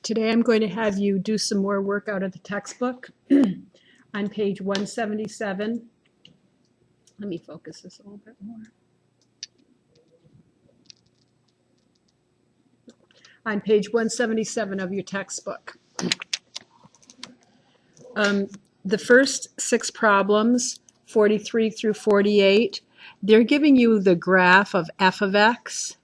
Today I'm going to have you do some more work out of the textbook on page 177. Let me focus this a little bit more. On page 177 of your textbook. The first 6 problems, 43 through 48, they're giving you the graph of f of x.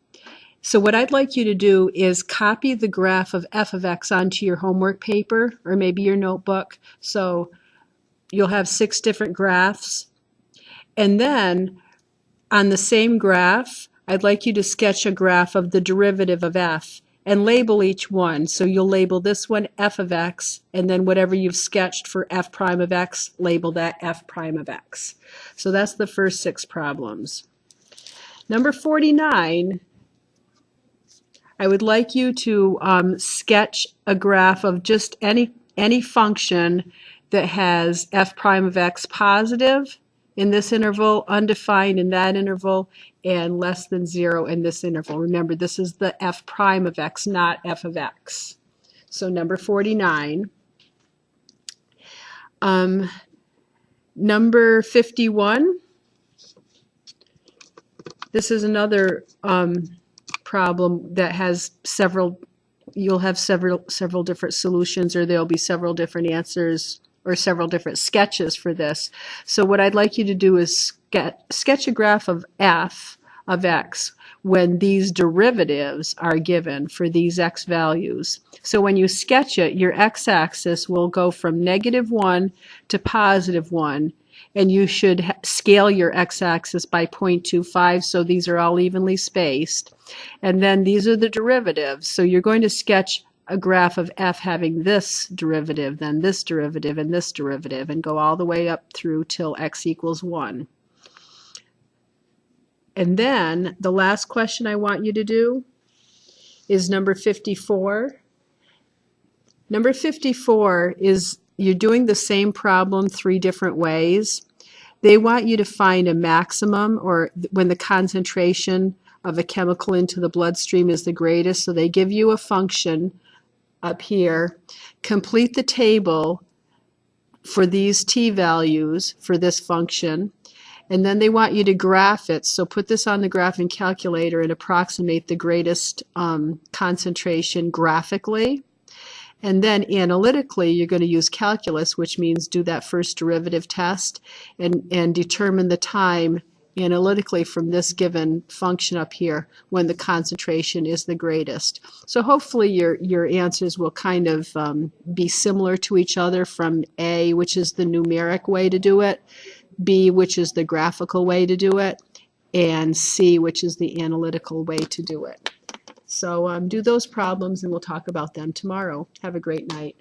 So what I'd like you to do is copy the graph of f of x onto your homework paper or maybe your notebook. So you'll have 6 different graphs. And then on the same graph, I'd like you to sketch a graph of the derivative of f and label each one. So you'll label this one f of x, and then whatever you've sketched for f prime of x, label that f prime of x. So that's the first 6 problems. Number 49, I would like you to sketch a graph of just any function that has f prime of x positive in this interval, undefined in that interval, and less than 0 in this interval. Remember, this is the f prime of x, not f of x. So number 49. Number 51. This is another problem that has you'll have several different solutions, or there'll be several different answers or several different sketches for this. So what I'd like you to do is sketch a graph of f of x when these derivatives are given for these x values. So when you sketch it, your x-axis will go from -1 to +1, and you should scale your x-axis by 0.25, so these are all evenly spaced. And then these are the derivatives. So you're going to sketch a graph of f having this derivative, then this derivative, and this derivative, and go all the way up through till x equals 1. And then the last question I want you to do is number 54. Number 54 is you're doing the same problem 3 different ways. They want you to find a maximum, or when the concentration of a chemical into the bloodstream is the greatest. So they give you a function up here. Complete the table for these t values for this function, and then they want you to graph it. So put this on the graphing calculator and approximate the greatest concentration graphically. And then analytically, you're going to use calculus, which means do that first derivative test and determine the time analytically from this given function up here when the concentration is the greatest. So hopefully your answers will kind of be similar to each other, from A, which is the numeric way to do it, B, which is the graphical way to do it, and C, which is the analytical way to do it. So do those problems and we'll talk about them tomorrow. Have a great night.